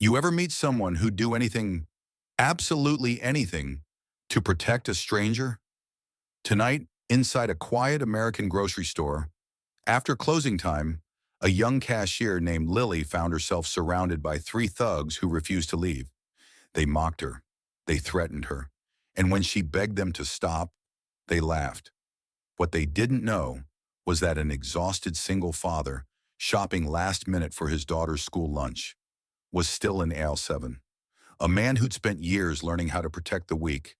You ever meet someone who'd do anything, absolutely anything, to protect a stranger? Tonight, inside a quiet American grocery store, after closing time, a young cashier named Lily found herself surrounded by three thugs who refused to leave. They mocked her. They threatened her. And when she begged them to stop, they laughed. What they didn't know was that an exhausted single father, shopping last minute for his daughter's school lunch, was still in aisle 7. A man who'd spent years learning how to protect the weak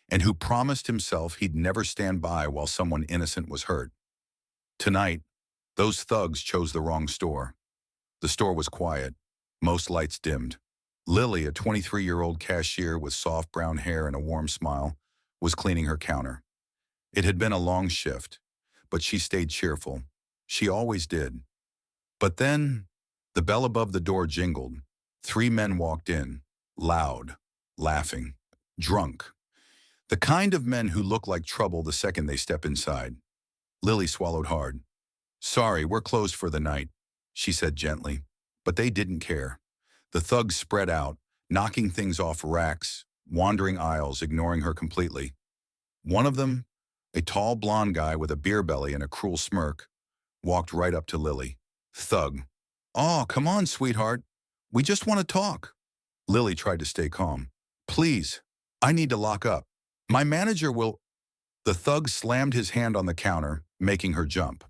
and who promised himself he'd never stand by while someone innocent was hurt. Tonight, those thugs chose the wrong store. The store was quiet, most lights dimmed. Lily, a 23-year-old cashier with soft brown hair and a warm smile, was cleaning her counter. It had been a long shift, but she stayed cheerful. She always did. But then, the bell above the door jingled. Three men walked in, loud, laughing, drunk. The kind of men who look like trouble the second they step inside. Lily swallowed hard. "Sorry, we're closed for the night," she said gently. But they didn't care. The thugs spread out, knocking things off racks, wandering aisles, ignoring her completely. One of them, a tall blonde guy with a beer belly and a cruel smirk, walked right up to Lily. Thug. "Oh, come on, sweetheart. We just want to talk." Lily tried to stay calm. "Please, I need to lock up. My manager will—" The thug slammed his hand on the counter, making her jump.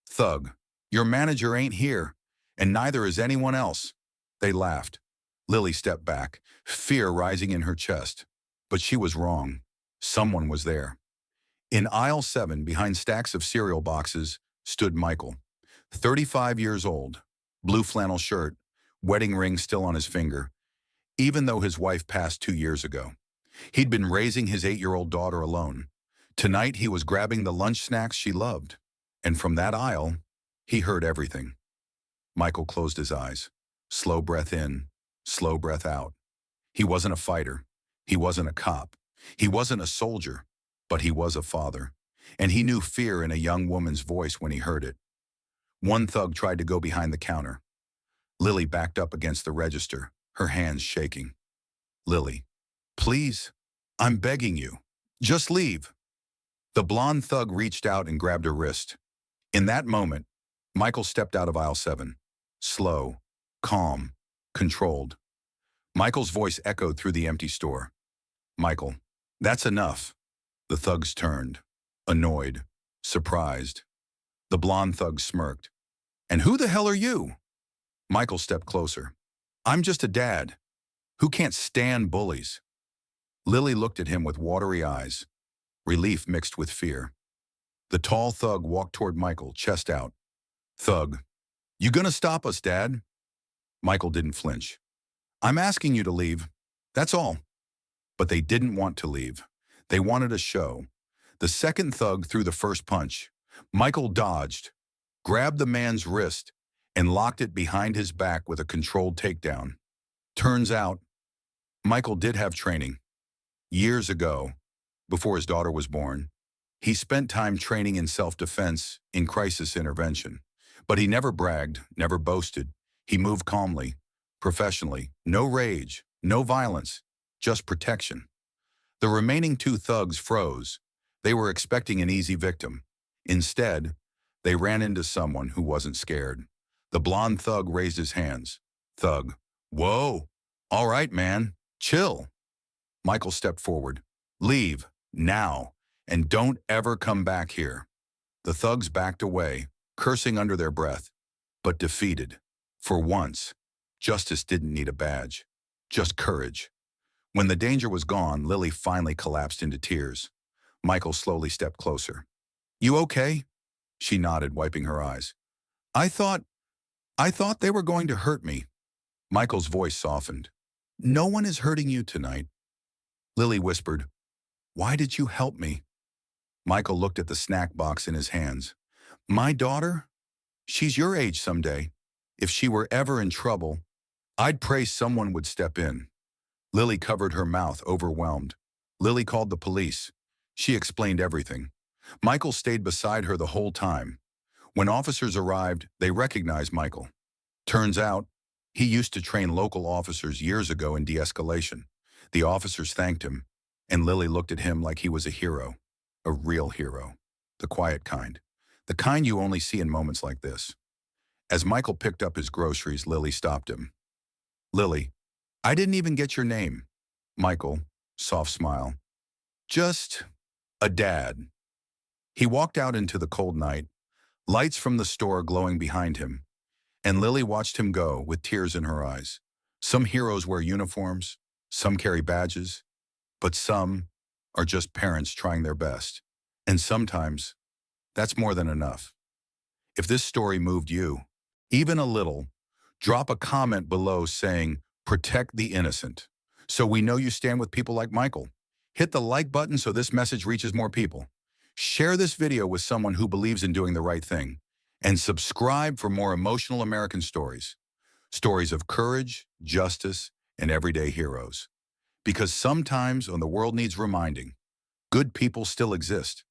"Thug, your manager ain't here, and neither is anyone else." They laughed. Lily stepped back, fear rising in her chest. But she was wrong. Someone was there. In aisle 7, behind stacks of cereal boxes, stood Michael. 35 years old, blue flannel shirt, wedding ring still on his finger, even though his wife passed 2 years ago. He'd been raising his 8-year-old daughter alone. Tonight he was grabbing the lunch snacks she loved. And from that aisle, he heard everything. Michael closed his eyes. Slow breath in, slow breath out. He wasn't a fighter. He wasn't a cop. He wasn't a soldier. But he was a father. And he knew fear in a young woman's voice when he heard it. One thug tried to go behind the counter. Lily backed up against the register, her hands shaking. "Lily, please, I'm begging you. Just leave." The blonde thug reached out and grabbed her wrist. In that moment, Michael stepped out of aisle 7. Slow, calm, controlled. Michael's voice echoed through the empty store. "Michael, that's enough." The thugs turned, annoyed, surprised. The blonde thug smirked. "And who the hell are you?" Michael stepped closer. "I'm just a dad who can't stand bullies." Lily looked at him with watery eyes, relief mixed with fear. The tall thug walked toward Michael, chest out. "Thug, you gonna stop us, Dad?" Michael didn't flinch. "I'm asking you to leave. That's all." But they didn't want to leave. They wanted a show. The second thug threw the first punch. Michael dodged, grabbed the man's wrist, and locked it behind his back with a controlled takedown. Turns out, Michael did have training. Years ago, before his daughter was born, he spent time training in self-defense, in crisis intervention. But he never bragged, never boasted. He moved calmly, professionally. No rage, no violence, just protection. The remaining two thugs froze. They were expecting an easy victim. Instead, they ran into someone who wasn't scared. The blonde thug raised his hands. Thug. "Whoa, all right, man, chill." Michael stepped forward. "Leave, now, and don't ever come back here." The thugs backed away, cursing under their breath, but defeated. For once, justice didn't need a badge, just courage. When the danger was gone, Lily finally collapsed into tears. Michael slowly stepped closer. "You okay?" She nodded, wiping her eyes. I thought they were going to hurt me." Michael's voice softened. "No one is hurting you tonight." Lily whispered, "Why did you help me?" Michael looked at the snack box in his hands. "My daughter? She's your age someday. If she were ever in trouble, I'd pray someone would step in." Lily covered her mouth, overwhelmed. Lily called the police. She explained everything. Michael stayed beside her the whole time. When officers arrived, they recognized Michael. Turns out, He used to train local officers years ago in de-escalation. The officers thanked him, and Lily looked at him like he was a hero, a real hero, the quiet kind, the kind you only see in moments like this. As Michael picked up his groceries, Lily stopped him. Lily, I didn't even get your name. Michael, soft smile. Just a dad. He walked out into the cold night, lights from the store glowing behind him, and Lily watched him go with tears in her eyes. Some heroes wear uniforms, some carry badges, but some are just parents trying their best. And sometimes, that's more than enough. If this story moved you, even a little, drop a comment below saying, "Protect the innocent," so we know you stand with people like Michael. Hit the like button so this message reaches more people. Share this video with someone who believes in doing the right thing. And subscribe for more emotional American stories. Stories of courage, justice, and everyday heroes. Because sometimes when the world needs reminding, good people still exist.